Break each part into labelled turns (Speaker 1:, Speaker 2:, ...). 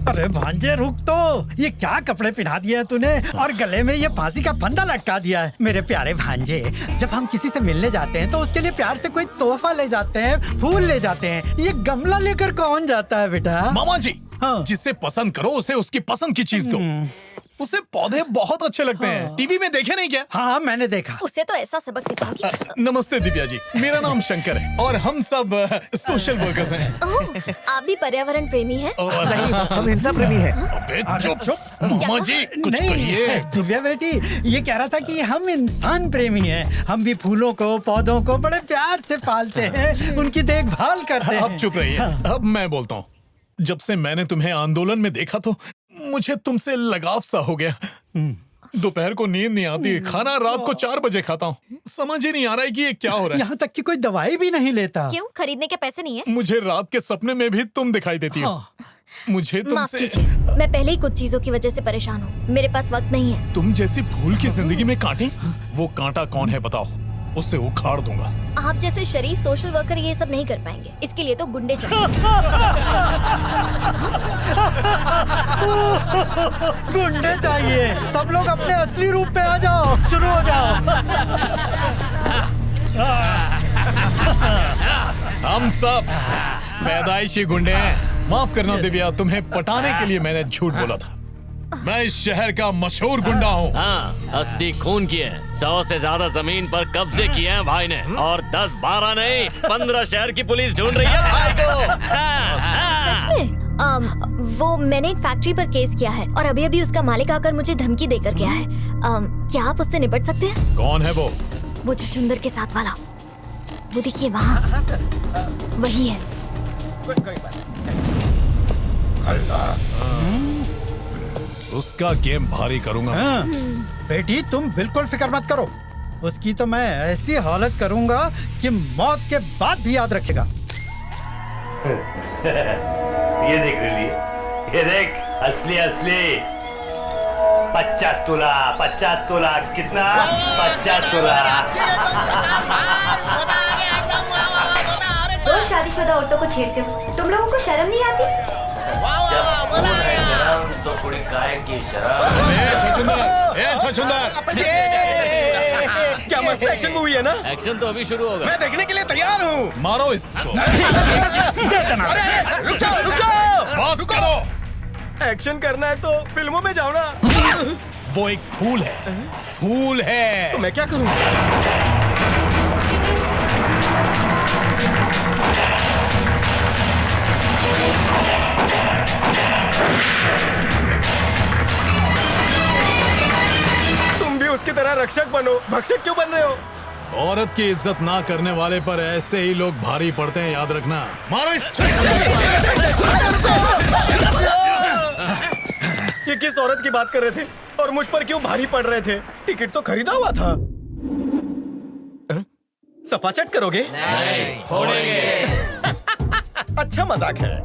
Speaker 1: अरे भांजे रुक तो, ये क्या कपड़े पहना दिए है तूने और गले में ये फांसी का फंदा लटका दिया है। मेरे प्यारे भांजे, जब हम किसी से मिलने जाते हैं तो उसके लिए प्यार से कोई तोहफा ले जाते हैं, फूल ले जाते हैं। ये गमला लेकर कौन जाता है बेटा?
Speaker 2: मामा जी,
Speaker 1: हाँ।
Speaker 2: जिसे पसंद करो उसे उसकी पसंद की चीज दो। उसे पौधे बहुत अच्छे लगते हैं। टीवी में देखे नहीं क्या?
Speaker 1: हाँ मैंने देखा।
Speaker 3: उसे तो ऐसा सबक सिखाऊंगी।
Speaker 2: नमस्ते दिव्या जी, मेरा नाम शंकर है और हम सब सोशल वर्कर्स हैं।
Speaker 3: ओह, आप भी पर्यावरण प्रेमी हैं?
Speaker 4: नहीं, हम हिंसा प्रेमी हैं।
Speaker 2: अबे चुप मामा जी, कुछ कहिए।
Speaker 1: नहीं दिव्या बेटी, ये कह रहा था कि हम इंसान प्रेमी हैं। हम भी फूलों को पौधों को बड़े प्यार से पालते हैं, उनकी देखभाल करते हैं।
Speaker 2: अब चुप रहिए, अब मैं बोलता हूँ। जब से मैंने तुम्हें आंदोलन में देखा तो मुझे तुमसे लगाव सा हो गया। दोपहर को नींद नहीं आती, खाना रात को 4 बजे खाता हूँ। समझ ही नहीं आ रहा है कि ये क्या हो रहा है।
Speaker 1: यहाँ तक कि कोई दवाई भी नहीं लेता।
Speaker 3: क्यों, खरीदने के पैसे नहीं है?
Speaker 2: मुझे रात के सपने में भी तुम दिखाई देती हो। मुझे
Speaker 3: माफ
Speaker 2: तुमसे
Speaker 3: कीजिए, मैं पहले ही कुछ चीजों की वजह से परेशान हूँ। मेरे पास वक्त नहीं है।
Speaker 2: तुम जैसी फूल की जिंदगी में कांटे? वो कांटा कौन है बताओ, उसे उखाड़ दूंगा।
Speaker 3: आप जैसे शरीफ सोशल वर्कर ये सब नहीं कर पाएंगे। इसके लिए तो गुंडे चाहिए।
Speaker 1: गुंडे चाहिए। सब लोग अपने असली रूप पे आ जाओ, शुरू हो जाओ।
Speaker 2: हम सब पैदाइशी गुंडे हैं। माफ करना दिव्या, तुम्हें पटाने के लिए मैंने झूठ बोला था। मैं इस शहर का मशहूर गुंडा हूँ।
Speaker 5: हाँ, 80 खून किए, 100 से ज्यादा जमीन पर कब्जे किए हैं भाई ने, और 10-12 नहीं 15 शहर की पुलिस ढूंढ रही है भाई को। हाँ।
Speaker 3: वो मैंने एक फैक्ट्री पर केस किया है और अभी अभी उसका मालिक आकर मुझे धमकी देकर गया है। क्या आप उससे निपट सकते हैं?
Speaker 2: कौन है वो?
Speaker 3: वो छछूंदर के साथ वाला, वो देखिए वहाँ, वही है।
Speaker 2: उसका गेम भारी करूंगा।
Speaker 1: हाँ, बेटी तुम बिल्कुल फिक्र मत करो। उसकी तो मैं ऐसी हालत करूंगा कि मौत के बाद भी याद रखेगा।
Speaker 6: ये देख रिली, ये देख, असली असली 50 तोला कितना? 50 तोला।
Speaker 7: दो शादीशुदा औरतों को छेड़ते हो, तुम लोगों को शर्म नहीं आती?
Speaker 6: जब खून है गरम तो कुड़ी काय की शराब।
Speaker 2: छछूंदर,
Speaker 4: क्या मस्त एक्शन मूवी है ना?
Speaker 5: एक्शन तो अभी शुरू होगा।
Speaker 4: मैं देखने के लिए तैयार हूँ।
Speaker 2: मारो इसको।
Speaker 4: रुक जाओ।
Speaker 2: बस करो।
Speaker 4: एक्शन करना है तो फिल्मों में जाओ ना।
Speaker 2: वो एक फूल है, फूल है।
Speaker 4: तो मैं क्या करूँ? तुम भी उसकी तरह रक्षक बनो। भक्षक क्यों बन रहे हो?
Speaker 2: औरत की इज्जत ना करने वाले पर ऐसे ही लोग भारी पड़ते हैं, याद रखना। मारो इस।
Speaker 4: ये किस औरत की बात कर रहे थे और मुझ पर क्यों भारी पड़ रहे थे? टिकट तो खरीदा हुआ था। सफा चट करोगे?
Speaker 5: नहीं, फोड़ेंगे।
Speaker 4: अच्छा मजाक है।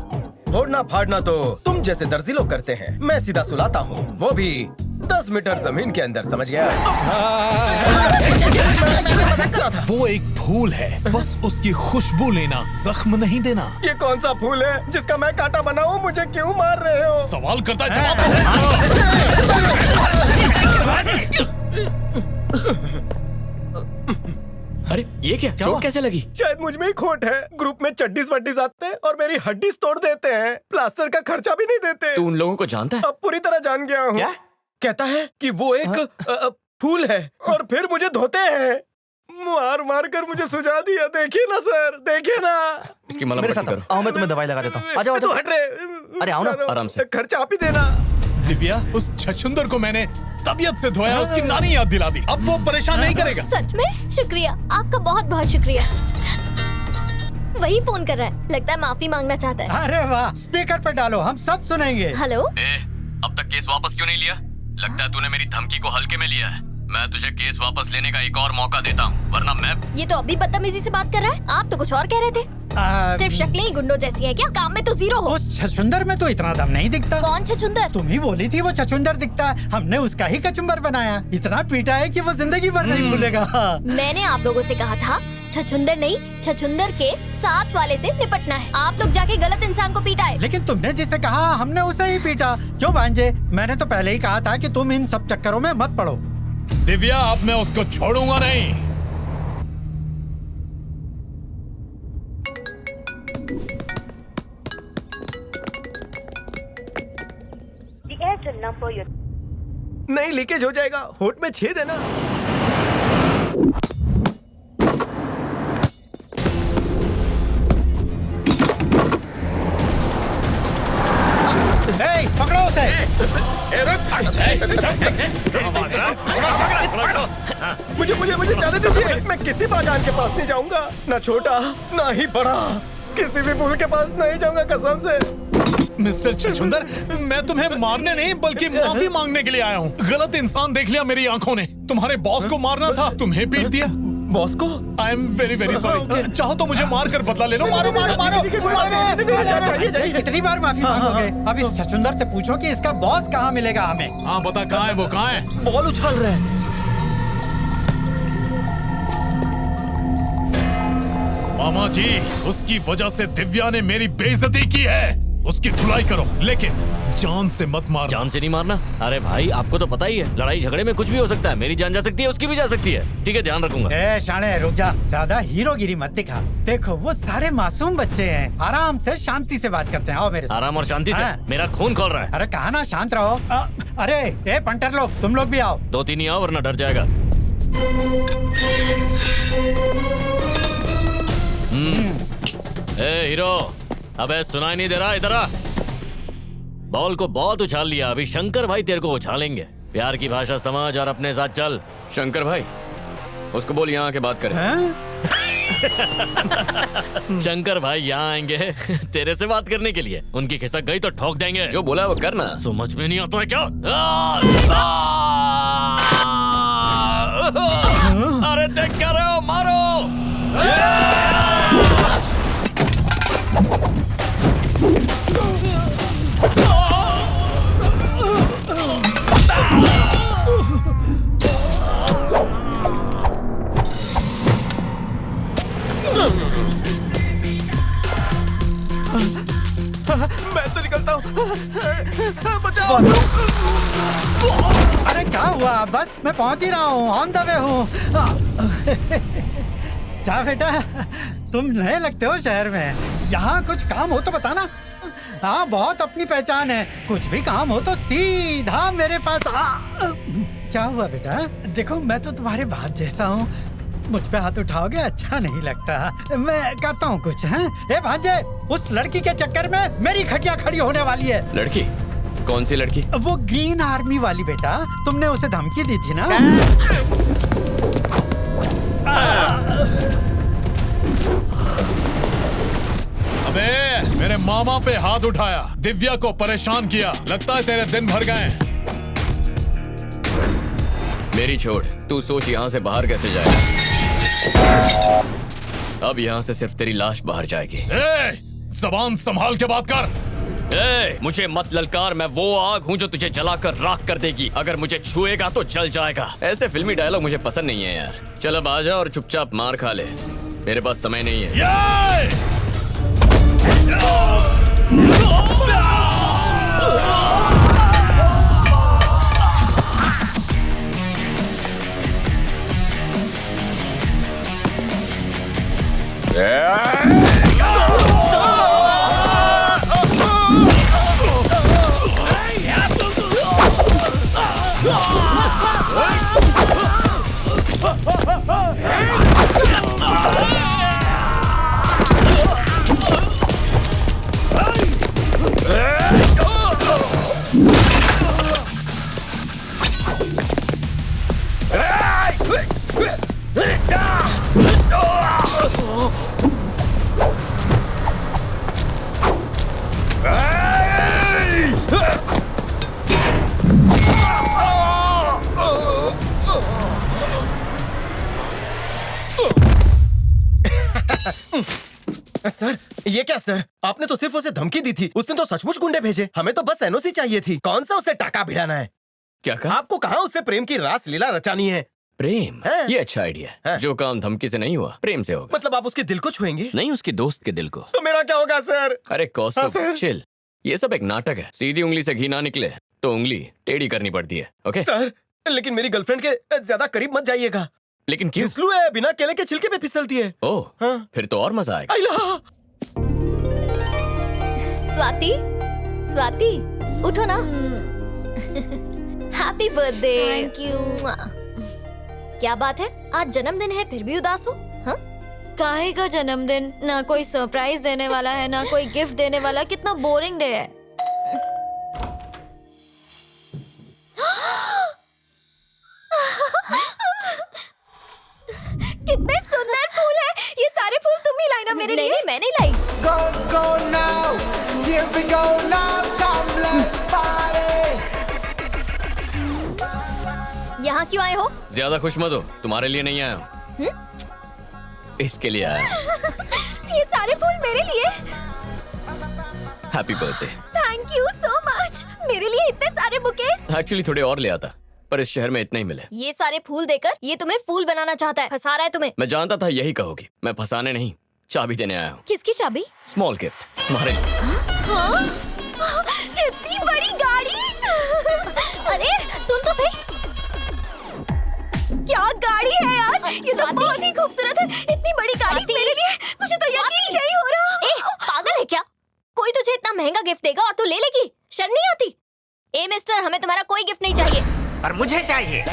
Speaker 4: फोड़ना फाड़ना तो तुम जैसे दर्जी लोग करते हैं, मैं सीधा सुलाता हूँ, वो भी 10 मीटर जमीन के अंदर, समझ गया?
Speaker 2: वो एक फूल है, बस उसकी खुशबू लेना, जख्म नहीं देना।
Speaker 4: ये कौन सा फूल है जिसका मैं कांटा बना हूँ? मुझे क्यों मार रहे हो?
Speaker 2: सवाल करता है, जवाब
Speaker 5: अरे ये क्या, चोट कैसे लगी?
Speaker 4: शायद मुझ में ही खोट है। ग्रुप में चड्डीज वड्डीज आते हैं और मेरी हड्डीज तोड़ देते हैं। प्लास्टर का खर्चा भी नहीं देते।
Speaker 5: तू उन लोगों को जानता है?
Speaker 4: अब पूरी तरह जान गया हूँ।
Speaker 5: क्या?
Speaker 4: कहता है कि वो एक फूल है और फिर मुझे धोते हैं। मार मार कर मुझे सुझा दिया। देखिए ना सर, देखिए ना।
Speaker 5: इसकी मलम
Speaker 8: मेरे
Speaker 5: पट्टी
Speaker 8: साथ
Speaker 5: करो।
Speaker 8: आओ, मैं तुम्हें दवाई लगा देता हूँ। आ जाओ, आ
Speaker 4: तू
Speaker 8: जाओ।
Speaker 4: हट रे।
Speaker 8: अरे आओ ना।
Speaker 5: आराम से।
Speaker 4: खर्चा आप ही देना।
Speaker 2: दिव्या, उस छछूंदर को मैंने तबीयत से धोया, उसकी नानी याद दिला दी। अब वो परेशान नहीं करेगा।
Speaker 3: सच में शुक्रिया, आपका बहुत बहुत शुक्रिया। वही फोन कर रहा है, लगता है माफी मांगना चाहता है।
Speaker 1: अरे वाह, स्पीकर पे डालो, हम सब सुनेंगे।
Speaker 3: हेलो,
Speaker 5: अब तक केस वापस क्यों नहीं लिया? लगता है तूने मेरी धमकी को हल्के में लिया है। मैं तुझे केस वापस लेने का एक और मौका देता हूँ, वरना मैं।
Speaker 3: ये तो अभी बदतमीजी से बात कर रहा है। आप तो कुछ और कह रहे थे। सिर्फ शक्लें ही गुंडों जैसी है क्या? काम में तो जीरो हो।
Speaker 1: उस छछूंदर में तो इतना दम नहीं दिखता।
Speaker 3: कौन छछूंदर?
Speaker 1: तुम ही बोली थी वो छछूंदर दिखता है, हमने उसका ही कचुम्बर बनाया। इतना पीटा है कि वो जिंदगी भर नहीं भूलेगा।
Speaker 3: मैंने आप लोगों से कहा था छछूंदर नहीं, छछूंदर के साथ वाले से निपटना है। आप लोग जाके गलत इंसान को पीटा है।
Speaker 1: लेकिन तुमने जिसे कहा हमने उसे ही पीटा। क्यों भांजे? मैंने तो पहले ही कहा था कि तुम इन सब चक्करों में मत पड़ो।
Speaker 2: दिव्या, अब मैं उसको छोड़ूंगा नहीं।
Speaker 4: नहीं, लीकेज हो जाएगा, होठ में छेद है ना।
Speaker 1: हे, पकड़ो उसे।
Speaker 4: मुझे जाने दीजिए। मैं किसी बागान के पास नहीं जाऊंगा, ना छोटा ना ही बड़ा। किसी भी फूल के पास नहीं जाऊंगा, कसम से।
Speaker 2: मिस्टर छछूंदर, मैं तुम्हें मारने नहीं बल्कि माफी मांगने के लिए आया हूँ। गलत इंसान देख लिया मेरी आंखों ने। तुम्हारे बॉस को मारना था, तुम्हें पीट दिया।
Speaker 4: बॉस को?
Speaker 2: I am very very sorry. चाहो तो मुझे मार कर बदला ले लो। मारो मारो मारो,
Speaker 1: कितनी बार माफी मांगोगे? अब इस छछूंदर से पूछो कि इसका बॉस कहाँ मिलेगा हमें।
Speaker 2: हाँ बता, कहाँ है वो, कहाँ है?
Speaker 4: बॉल उछाल रहे हैं।
Speaker 2: मामा जी, उसकी वजह से दिव्या ने मेरी बेइज्जती की है। उसकी धुलाई करो, लेकिन जान से मत मारना।
Speaker 5: जान से नहीं मारना? अरे भाई, आपको तो पता ही है, लड़ाई झगड़े में कुछ भी हो सकता है। मेरी जान जा सकती है, उसकी भी जा सकती है। ठीक है, ध्यान रखूंगा।
Speaker 1: ए शाणे, रुक जा। ज्यादा हीरोगिरी मत दिखा। देखो, वो सारे मासूम बच्चे हैं, आराम से शांति से बात करते हैं। आओ मेरे साथ।
Speaker 5: आराम और शांति से? मेरा खून खोल रहा है।
Speaker 1: अरे कहा ना शांत रहो। अरे ए पंटर लोग, तुम लोग भी आओ।
Speaker 5: 2-3 ही आओ, वरना डर जाएगा। ए हीरो, अबे सुनाई नहीं दे रहा? इधर आ। बॉल को बहुत उछाल लिया, अभी शंकर भाई तेरे को उछालेंगे। प्यार की भाषा समझ और अपने साथ चल।
Speaker 9: शंकर भाई, उसको बोल यहाँ आके बात करें।
Speaker 5: शंकर भाई यहाँ आएंगे तेरे से बात करने के लिए। उनकी खिसक गई तो ठोक देंगे।
Speaker 9: जो बोला वो करना।
Speaker 5: समझ में नहीं आता है क्या? अरे देख क्या रहे हो, मारो।
Speaker 4: मैं तो निकलता हूँ। बचाओ।
Speaker 1: अरे क्या हुआ? बस मैं पहुंच ही रहा हूँ, ऑन द वे हूँ। क्या बेटा, तुम नए लगते हो शहर में। यहाँ कुछ काम हो तो बताना। हाँ, बहुत अपनी पहचान है। कुछ भी काम हो तो सीधा मेरे पास आ। क्या हुआ बेटा? देखो, मैं तो तुम्हारे बाप जैसा हूँ। मुझ पे हाथ उठाओगे अच्छा नहीं लगता। मैं करता हूँ कुछ। हैं? ए भांजे, उस लड़की के चक्कर में मेरी खटिया खड़ी होने वाली है।
Speaker 9: लड़की? कौन सी लड़की?
Speaker 1: वो ग्रीन आर्मी वाली बेटा, तुमने उसे धमकी दी थी ना?
Speaker 2: अबे, मेरे मामा पे हाथ उठाया, दिव्या को परेशान किया। लगता है तेरे दिन भर गए।
Speaker 9: मेरी छोड़, तू सोच यहाँ से बाहर कैसे जाएगा। अब यहाँ से सिर्फ तेरी लाश बाहर जाएगी।
Speaker 2: ज़बान संभाल के बात कर।
Speaker 9: मुझे मत ललकार, मैं वो आग हूँ जो तुझे जलाकर राख कर देगी। अगर मुझे छुएगा तो जल जाएगा। ऐसे फिल्मी डायलॉग मुझे पसंद नहीं है यार। चल अब आजा और चुपचाप मार खा ले, मेरे पास समय नहीं है।
Speaker 4: सर, ये क्या सर? आपने तो सिर्फ उसे धमकी दी थी, उसने तो सचमुच गुंडे भेजे। हमें तो बस एनओसी चाहिए थी। कौन सा उसे टाका भिड़ाना है?
Speaker 9: क्या कहा?
Speaker 4: आपको कहाँ उससे प्रेम की रास लीला रचानी है?
Speaker 9: प्रेम? ये अच्छा आइडिया है। जो काम धमकी से नहीं हुआ, प्रेम से होगा।
Speaker 4: मतलब आप उसके दिल को छुएंगे?
Speaker 9: नहीं, उसके दोस्त के दिल को।
Speaker 4: तो मेरा क्या होगा सर?
Speaker 9: अरे कॉस्ट, चिल। ये सब एक नाटक है। सीधी उंगली से घी ना निकले तो उंगली टेढ़ी करनी पड़ती है। ओके
Speaker 4: सर, लेकिन मेरी गर्लफ्रेंड के ज्यादा करीब मत जाइएगा।
Speaker 9: लेकिन क्यों?
Speaker 4: फिसलू है, बिना केले के छिलके पे फिसलती है।
Speaker 9: ओह,
Speaker 4: हाँ।
Speaker 9: फिर तो और मजा आएगा।
Speaker 4: आइला!
Speaker 3: स्वाति, स्वाति, उठो ना। Happy birthday.
Speaker 10: Thank you.
Speaker 3: क्या बात है, आज जन्मदिन है फिर भी उदास हो? हाँ?
Speaker 10: काहे का जन्मदिन? ना कोई सरप्राइज देने वाला है, ना कोई गिफ्ट देने वाला। कितना बोरिंग डे है। कितने सुंदर फूल है। ये सारे फूल तुम ही लाई ना मेरे लिए?
Speaker 3: नहीं, मैं नहीं लाई।
Speaker 11: Go, go now, here we go now, come let's party.
Speaker 3: यहाँ क्यों आए हो?
Speaker 9: ज्यादा खुश मत हो, तुम्हारे लिए नहीं आया हूँ। इसके लिए आया हूँ।
Speaker 10: ये सारे फूल मेरे लिए?
Speaker 9: Happy birthday.
Speaker 10: Thank you so much. मेरे लिए इतने सारे बुकेस?
Speaker 9: एक्चुअली थोड़े और ले आता, पर इस शहर में इतने ही मिले।
Speaker 3: ये सारे फूल देकर ये तुम्हें फूल बनाना चाहता है, फंसा रहा है तुम्हें।
Speaker 9: मैं जानता था यही कहोगी। मैं फंसाने नहीं, चाबी देने आया हूँ।
Speaker 10: किसकी चाबी?
Speaker 9: स्मॉल गिफ्ट तुम्हारे लिए।
Speaker 10: हाँ? इतनी बड़ी गाड़ी?
Speaker 3: अरे सुन तो सही।
Speaker 10: क्या गाड़ी है यार, ये तो बहुत ही खूबसूरत है। इतनी बड़ी गाड़ी मेरे लिए, मुझे तो यकीन नहीं हो रहा।
Speaker 3: पागल है क्या? कोई तुझे इतना महंगा गिफ्ट देगा और तू ले लेगी? शर्म नहीं आती? ए मिस्टर, हमें तुम्हारा कोई गिफ्ट नहीं चाहिए।
Speaker 8: पर मुझे चाहिए।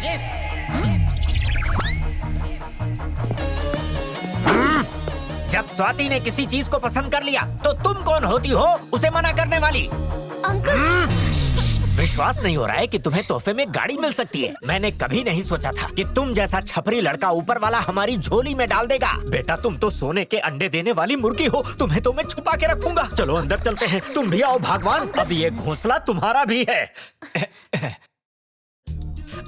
Speaker 8: जब स्वाति ने किसी चीज को पसंद कर लिया तो तुम कौन होती हो उसे मना करने वाली?
Speaker 3: अंकल,
Speaker 8: विश्वास नहीं हो रहा है कि तुम्हें तोहफे में गाड़ी मिल सकती है। मैंने कभी नहीं सोचा था कि तुम जैसा छपरी लड़का ऊपर वाला हमारी झोली में डाल देगा। बेटा, तुम तो सोने के अंडे देने वाली मुर्गी हो। तुम्हें तो मैं छुपा के रखूंगा। चलो अंदर चलते हैं। तुम भी आओ भगवान, अब ये घोंसला तुम्हारा भी है।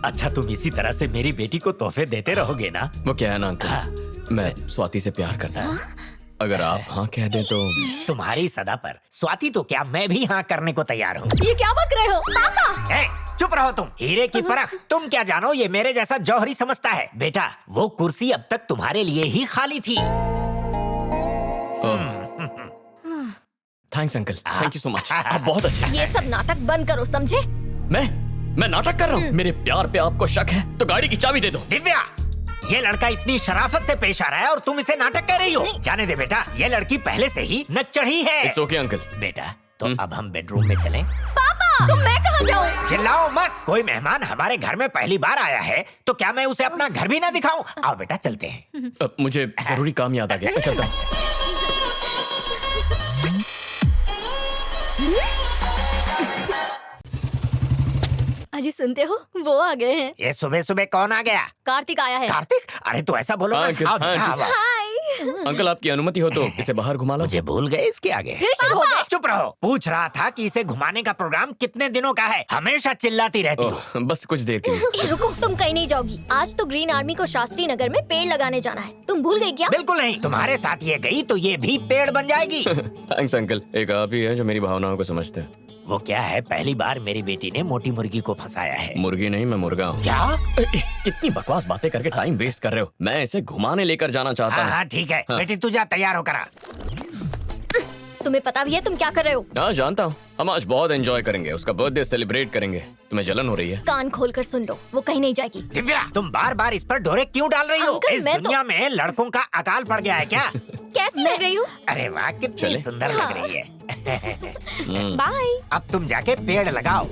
Speaker 8: अच्छा, तुम इसी तरह से मेरी बेटी को तोहफे देते रहोगे ना?
Speaker 9: वो क्या है ना अंकल, मैं स्वाति से प्यार करता है। अगर आप हाँ कह दें तो।
Speaker 8: तुम्हारी सदा पर स्वाति तो क्या, मैं भी हाँ करने को तैयार हूँ।
Speaker 10: ये क्या बक रहे हो पापा?
Speaker 8: चुप रहो तुम। हीरे की परख तुम क्या जानो, ये मेरे जैसा जौहरी समझता है। बेटा, वो कुर्सी अब तक तुम्हारे लिए ही खाली थी।
Speaker 9: Thanks uncle, thank you so much. आप बहुत अच्छे हैं।
Speaker 3: ये सब नाटक बंद करो, समझे?
Speaker 9: मैं नाटक कर रहा हूँ? मेरे प्यार पे आपको शक है तो गाड़ी की चाबी दे दो।
Speaker 8: दिव्या, ये लड़का इतनी शराफत से पेश आ रहा है और तुम इसे नाटक कह रही हो। जाने दे बेटा, ये लड़की पहले से ही न चढ़ी है।
Speaker 9: It's okay uncle.
Speaker 8: बेटा, तो अब हम बेडरूम में चलें?
Speaker 10: पापा, तो मैं कहाँ जाऊँ?
Speaker 8: चिल्लाओ मत। कोई मेहमान हमारे घर में पहली बार आया है तो क्या मैं उसे अपना घर भी ना दिखाऊं? आओ बेटा, चलते हैं।
Speaker 9: मुझे जरूरी काम याद आ गया, चलता हूं।
Speaker 10: अजी सुनते हो, वो आ गए हैं।
Speaker 8: ये सुबह सुबह कौन आ गया?
Speaker 3: कार्तिक आया है।
Speaker 8: कार्तिक? अरे तो ऐसा बोलो ना।
Speaker 9: अंकल,
Speaker 8: आओ,
Speaker 9: हाँ,
Speaker 8: आओ, आओ।
Speaker 9: अंकल आपकी अनुमति हो तो इसे बाहर घुमा लो।
Speaker 8: मुझे भूल गए इसके आगे।
Speaker 3: फिर शुरू हो गए।
Speaker 8: चुप रहो। पूछ रहा था कि इसे घुमाने का प्रोग्राम कितने दिनों का है? हमेशा चिल्लाती रहती हो।
Speaker 9: बस कुछ देर के लिए।
Speaker 3: रुको, तुम कहीं नहीं जाओगी। आज तो ग्रीन आर्मी को शास्त्री नगर में पेड़ लगाने जाना है। तुम भूल गई क्या?
Speaker 8: बिल्कुल नहीं। तुम्हारे साथ ये गई तो ये भी पेड़ बन जाएगी।
Speaker 9: थैंक्स अंकल, एक आप ही है जो मेरी भावनाओं को समझते हैं।
Speaker 8: वो क्या है, पहली बार मेरी बेटी ने मोटी मुर्गी को फंसाया है।
Speaker 9: मुर्गी नहीं, मैं मुर्गा हूँ।
Speaker 8: क्या?
Speaker 9: कितनी बकवास बातें करके टाइम वेस्ट कर रहे हो। मैं इसे घुमाने लेकर जाना चाहता हूँ।
Speaker 8: हाँ ठीक है। बेटी तू जा, तैयार होकर आ।
Speaker 3: तुम्हें पता भी है तुम क्या कर रहे हो?
Speaker 9: हाँ जानता हूँ। हम आज बहुत एंजॉय करेंगे, उसका बर्थडे सेलिब्रेट करेंगे। तुम्हें जलन हो रही है?
Speaker 3: कान खोल कर सुन लो, वो कहीं नहीं जाएगी।
Speaker 8: दिव्या, तुम बार बार इस पर डोरे क्यों डाल रही हो?
Speaker 3: अंकल,
Speaker 8: इस
Speaker 3: मैं तो-
Speaker 8: दुनिया में लड़कों का अकाल पड़ गया है क्या?
Speaker 10: कैसी लग रही हूँ?
Speaker 8: अरे वाह, कितनी
Speaker 9: चले?
Speaker 8: सुंदर लग रही है।
Speaker 10: बाय।
Speaker 8: अब तुम जाके पेड़ लगाओ।